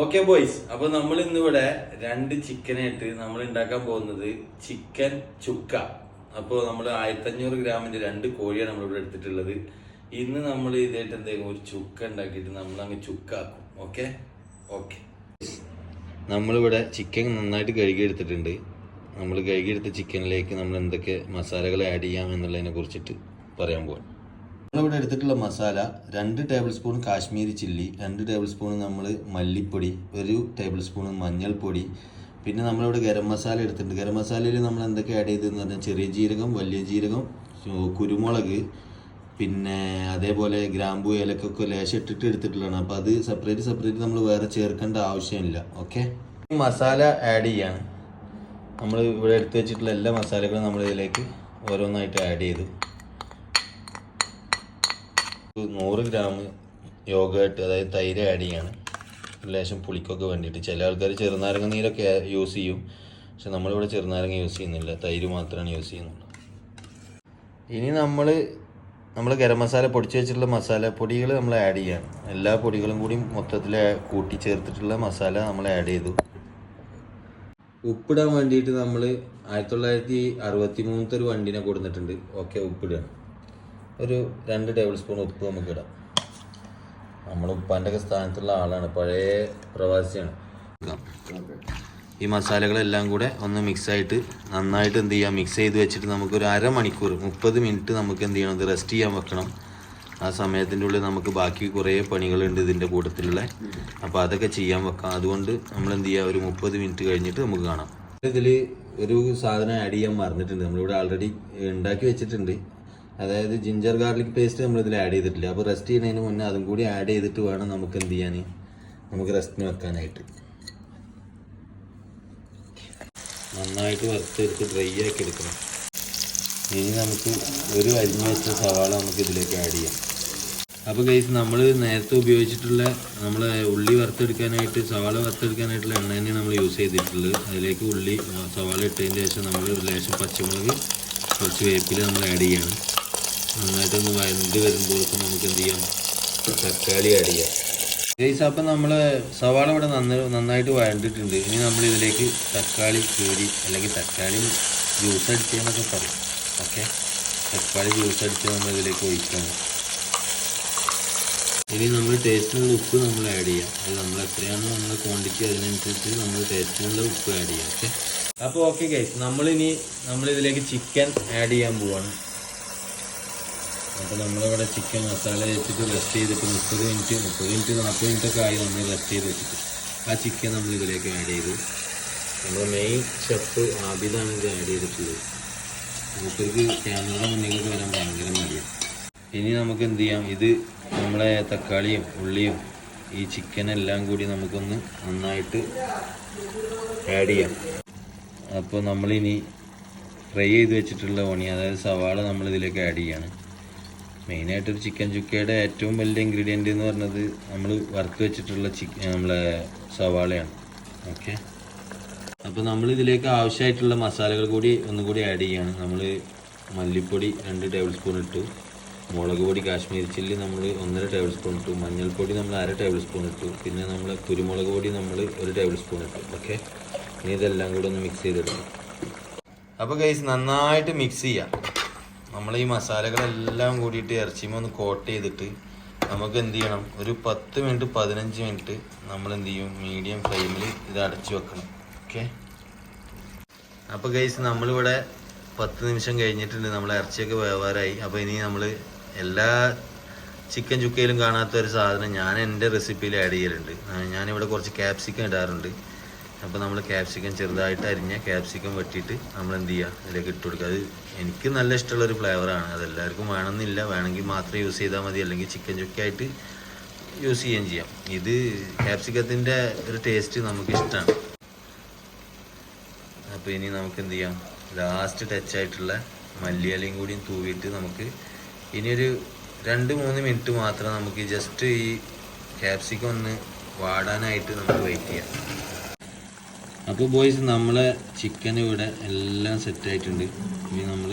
Okay boys, അപ്പൊ നമ്മൾ ഇന്നിവിടെ രണ്ട് ചിക്കനായിട്ട് നമ്മൾ ഉണ്ടാക്കാൻ പോകുന്നത് ചിക്കൻ ചുക്ക. അപ്പോൾ നമ്മൾ 1500 ഗ്രാമിന്റെ രണ്ട് കോഴിയാണ് നമ്മളിവിടെ എടുത്തിട്ടുള്ളത്. ഇന്ന് നമ്മൾ ഇതായിട്ട് എന്തെങ്കിലും ഒരു ചുക്ക ഉണ്ടാക്കിയിട്ട് നമ്മൾ അങ്ങ് ചുക്കാക്കും. ഓക്കെ ഓക്കെ നമ്മളിവിടെ ചിക്കൻ നന്നായിട്ട് കഴുകിയെടുത്തിട്ടുണ്ട്. നമ്മൾ കഴുകിയെടുത്ത ചിക്കനിലേക്ക് നമ്മൾ എന്തൊക്കെ മസാലകൾ ആഡ് ചെയ്യാം എന്നുള്ളതിനെ കുറിച്ചിട്ട് പറയാൻ പോകാം. നമ്മളിവിടെ എടുത്തിട്ടുള്ള masala 2 table spoon Kashmiri chilli, 2 table spoon നമ്മൾ മല്ലിപ്പൊടി, 1 ടേബിൾ സ്പൂൺ മഞ്ഞൾപ്പൊടി, പിന്നെ നമ്മളിവിടെ ഗരം മസാല എടുത്തിട്ടുണ്ട്. ഗരം മസാലയിൽ നമ്മൾ എന്തൊക്കെ ആഡ് ചെയ്തതെന്ന് പറഞ്ഞാൽ ചെറിയ ജീരകം, വലിയ ജീരകം, കുരുമുളക്, പിന്നെ അതേപോലെ ഗ്രാമ്പൂ, ഏലക്കൊക്കെ ലേശം ഇട്ടിട്ട് എടുത്തിട്ടുള്ളതാണ്. അപ്പോൾ അത് സെപ്പറേറ്റ് നമ്മൾ വേറെ ചേർക്കേണ്ട ആവശ്യമില്ല. ഓക്കെ, മസാല ആഡ് ചെയ്യാണ്. നമ്മൾ ഇവിടെ എടുത്തു വെച്ചിട്ടുള്ള എല്ലാ മസാലകളും നമ്മൾ ഇതിലേക്ക് ഓരോന്നായിട്ട് ആഡ് ചെയ്തു. 100 ഗ്രാം യോഗേർട്ട്, അതായത് തൈര് ആഡ് ചെയ്യാണ്. ലേശം പുളിക്കൊക്കെ വേണ്ടിയിട്ട്. ചില ആൾക്കാർ ചെറുനാരങ്ങ നീരൊക്കെ യൂസ് ചെയ്യും, പക്ഷെ നമ്മളിവിടെ ചെറുനാരങ്ങ യൂസ് ചെയ്യുന്നില്ല, തൈര് മാത്രമാണ് യൂസ് ചെയ്യുന്നുള്ളൂ. ഇനി നമ്മൾ ഗരം മസാല പൊടിച്ച് വെച്ചിട്ടുള്ള മസാലപ്പൊടികൾ നമ്മൾ ആഡ് ചെയ്യാണ്. എല്ലാ പൊടികളും കൂടി മൊത്തത്തിൽ കൂട്ടി ചേർത്തിട്ടുള്ള മസാല നമ്മൾ ആഡ് ചെയ്തു. ഉപ്പിടാൻ വേണ്ടിയിട്ട് നമ്മൾ 1963 ഒരു വണ്ടിനെ കൊടുത്തിട്ടുണ്ട്. ഓക്കെ, ഉപ്പിടുകയാണ്. ഒരു 2 ടേബിൾ സ്പൂൺ ഉപ്പ് നമുക്ക് ഇടാം. നമ്മൾ ഉപ്പാൻ്റെ ഒക്കെ സ്ഥാനത്തുള്ള ആളാണ്, പഴയ പ്രവാസിയാണ്. ഈ മസാലകളെല്ലാം കൂടെ ഒന്ന് മിക്സായിട്ട് നന്നായിട്ട് എന്ത് ചെയ്യാം, മിക്സ് ചെയ്ത് വെച്ചിട്ട് നമുക്കൊരു അരമണിക്കൂർ 30 മിനിറ്റ് നമുക്ക് എന്ത് ചെയ്യണം, ഇത് റെസ്റ്റ് ചെയ്യാൻ വെക്കണം. ആ സമയത്തിൻ്റെ ഉള്ളിൽ നമുക്ക് ബാക്കി കുറേ പണികളുണ്ട് ഇതിൻ്റെ കൂട്ടത്തിലുള്ള, അപ്പോൾ അതൊക്കെ ചെയ്യാൻ വെക്കാം. അതുകൊണ്ട് നമ്മൾ എന്ത് ചെയ്യുക, ഒരു 30 മിനിറ്റ് കഴിഞ്ഞിട്ട് നമുക്ക് കാണാം. ഇതിൽ ഒരു സാധനം ആഡ് ചെയ്യാൻ മറന്നിട്ടുണ്ട്, നമ്മളിവിടെ ആൾറെഡി ഉണ്ടാക്കി വെച്ചിട്ടുണ്ട്. അതായത് ജിഞ്ചർ ഗാർലിക് പേസ്റ്റ് നമ്മളിതിൽ ആഡ് ചെയ്തിട്ടില്ല. അപ്പോൾ റെസ്റ്റ് ചെയ്യുന്നതിന് മുന്നേ അതും കൂടി ആഡ് ചെയ്തിട്ട് വേണം നമുക്ക് എന്ത് ചെയ്യാൻ, നമുക്ക് റെസ്റ്റിന് വെക്കാനായിട്ട്. നന്നായിട്ട് വറുത്തെടുത്ത് ഡ്രൈ ആക്കി എടുക്കണം. ഇനി നമുക്ക് ഒരു അരിഞ്ഞു വെച്ച സവാള നമുക്ക് ഇതിലേക്ക് ആഡ് ചെയ്യാം. അപ്പോൾ ഗൈസ്, നമ്മൾ നേരത്തെ ഉപയോഗിച്ചിട്ടുള്ള നമ്മളെ ഉള്ളി വറുത്തെടുക്കാനായിട്ട്, സവാള വറുത്തെടുക്കാനായിട്ടുള്ള എണ്ണ തന്നെ നമ്മൾ യൂസ് ചെയ്തിട്ടുള്ളത്. അതിലേക്ക് ഉള്ളി സവാള ഇട്ടതിന് ശേഷം നമ്മൾ ലേശം പച്ചമുളക്, കുറച്ച് വേപ്പില നമ്മൾ ആഡ് ചെയ്യണം. നന്നായിട്ടൊന്ന് വഴണ്ട് വരുമ്പോഴേക്കും നമുക്ക് എന്ത് ചെയ്യാം, തക്കാളി ആഡ് ചെയ്യാം. ഗൈസ്, അപ്പം നമ്മൾ സവാള ഇവിടെ നന്നായിട്ട് വഴണ്ടിട്ടുണ്ട്. ഇനി നമ്മൾ ഇതിലേക്ക് തക്കാളി പ്യൂരി, അല്ലെങ്കിൽ തക്കാളി ജ്യൂസ് അടിച്ചതെന്നൊക്കെ പറയും. ഓക്കെ, തക്കാളി ജ്യൂസ് അടിച്ച് നമ്മൾ ഇതിലേക്ക് ഒഴിക്കണം. ഇനി നമ്മൾ ടേസ്റ്റിനുള്ള ഉപ്പ് നമ്മൾ ആഡ് ചെയ്യാം. അത് നമ്മൾ എത്രയാണ് നമ്മുടെ ക്വാണ്ടിറ്റി അതിനനുസരിച്ച് നമ്മൾ ടേസ്റ്റിനുള്ള ഉപ്പ് ആഡ് ചെയ്യാം. ഓക്കെ, അപ്പോൾ ഓക്കെ ഗൈസ്, നമ്മളിതിലേക്ക് ചിക്കൻ ആഡ് ചെയ്യാൻ പോവാണ്. അപ്പോൾ നമ്മളിവിടെ ചിക്കൻ മസാല വെച്ചിട്ട് റെസ്റ്റ് ചെയ്തിട്ട് 30 മിനിറ്റ് 40 മിനിറ്റൊക്കെ ആയി നമ്മൾ റെസ്റ്റ് ചെയ്ത് വെച്ചിട്ട് ആ ചിക്കൻ നമ്മൾ ഇതിലേക്ക് ആഡ് ചെയ്തു. നമ്മുടെ മെയിൻ ഷെഫ് ആബിദാണ് ഇത് ആഡ് ചെയ്തിട്ടുള്ളത്. മൂപ്പർക്ക് ക്യാമറയുടെ മുന്നിലേക്ക് വരാൻ ഭയങ്കര മടിയാണ്. ഇനി നമുക്ക് എന്ത് ചെയ്യാം, ഇത് നമ്മളെ തക്കാളിയും ഉള്ളിയും ഈ ചിക്കനെല്ലാം കൂടി നമുക്കൊന്ന് നന്നായിട്ട് ആഡ് ചെയ്യാം. അപ്പോൾ നമ്മളിനി ഫ്രൈ ചെയ്ത് വെച്ചിട്ടുള്ള ഓണിയൻ, അതായത് സവാള നമ്മൾ ഇതിലേക്ക് ആഡ് ചെയ്യാണ്. മെയിനായിട്ടൊരു ചിക്കൻ ചുക്കയുടെ ഏറ്റവും വലിയ ഇൻഗ്രീഡിയൻ്റ് എന്ന് പറഞ്ഞത് നമ്മൾ വറുത്ത് വെച്ചിട്ടുള്ള നമ്മളെ സവാളയാണ്. ഓക്കെ, അപ്പോൾ നമ്മളിതിലേക്ക് ആവശ്യമായിട്ടുള്ള മസാലകൾ കൂടി ഒന്നുകൂടി ആഡ് ചെയ്യാണ്. നമ്മൾ മല്ലിപ്പൊടി 2 ടേബിൾ സ്പൂൺ ഇട്ടു, മുളക് പൊടി കാശ്മീരി ചില്ലി നമ്മൾ 1.5 ടേബിൾ സ്പൂൺ ഇട്ടു, മഞ്ഞൾപ്പൊടി നമ്മൾ 1/2 ടേബിൾ സ്പൂൺ ഇട്ടു, പിന്നെ നമ്മൾ കുരുമുളക് പൊടി നമ്മൾ 1 ടേബിൾ സ്പൂൺ ഇട്ടു. ഓക്കെ, ഇനി ഇതെല്ലാം കൂടി ഒന്ന് മിക്സ് ചെയ്തെടുക്കാം. അപ്പോൾ ഗൈസ്, നന്നായിട്ട് മിക്സ് ചെയ്യാം. നമ്മൾ ഈ മസാലകളെല്ലാം കൂടിയിട്ട് ഇറച്ചിമ ഒന്ന് കോട്ട് ചെയ്തിട്ട് നമുക്ക് എന്ത് ചെയ്യണം, ഒരു 10 മിനിറ്റ് 15 മിനിറ്റ് നമ്മൾ എന്ത് ചെയ്യും, മീഡിയം ഫ്ലെയിമിൽ ഇത് അടച്ചു വെക്കണം. ഓക്കെ, അപ്പോൾ ഗൈസ്, നമ്മളിവിടെ 10 നിമിഷം കഴിഞ്ഞിട്ടുണ്ട്. നമ്മളെ ഇറച്ചിയൊക്കെ വേവാറായി. അപ്പോൾ ഇനി നമ്മൾ എല്ലാ ചിക്കൻ ചുക്കയിലും കാണാത്ത ഒരു സാധനം ഞാൻ എൻ്റെ റെസിപ്പിയിൽ ആഡ് ചെയ്യലുണ്ട്. ഞാനിവിടെ കുറച്ച് ക്യാപ്സിക്കം ഇടാറുണ്ട്. അപ്പോൾ നമ്മൾ ക്യാപ്സിക്കം ചെറുതായിട്ട് അരിഞ്ഞ ക്യാപ്സിക്കം വെട്ടിയിട്ട് നമ്മൾ എന്ത് ചെയ്യുക, ഇതിലേക്ക് ഇട്ട് കൊടുക്കുക. അത് എനിക്ക് നല്ല ഇഷ്ടമുള്ളൊരു ഫ്ലേവറാണ്. അതെല്ലാവർക്കും വേണമെന്നില്ല, വേണമെങ്കിൽ മാത്രം യൂസ് ചെയ്താൽ മതി, അല്ലെങ്കിൽ ചിക്കൻ ചുക്കായിട്ട് യൂസ് ചെയ്യുകയും ചെയ്യാം. ഇത് ക്യാപ്സിക്കത്തിൻ്റെ ഒരു ടേസ്റ്റ് നമുക്കിഷ്ടമാണ്. അപ്പോൾ ഇനി നമുക്ക് എന്ത് ചെയ്യാം, ലാസ്റ്റ് ടച്ചായിട്ടുള്ള മല്ലിയിലയും കൂടി തൂവിയിട്ട് നമുക്ക് ഇനിയൊരു 2-3 മിനിറ്റ് മാത്രം നമുക്ക് ജസ്റ്റ് ഈ ക്യാപ്സിക്കം ഒന്ന് വാടാനായിട്ട് നമുക്ക് വെയിറ്റ് ചെയ്യാം. അപ്പോൾ ബോയ്സ്, നമ്മളെ ചിക്കൻ ഇവിടെ എല്ലാം സെറ്റായിട്ടുണ്ട്. ഇനി നമ്മൾ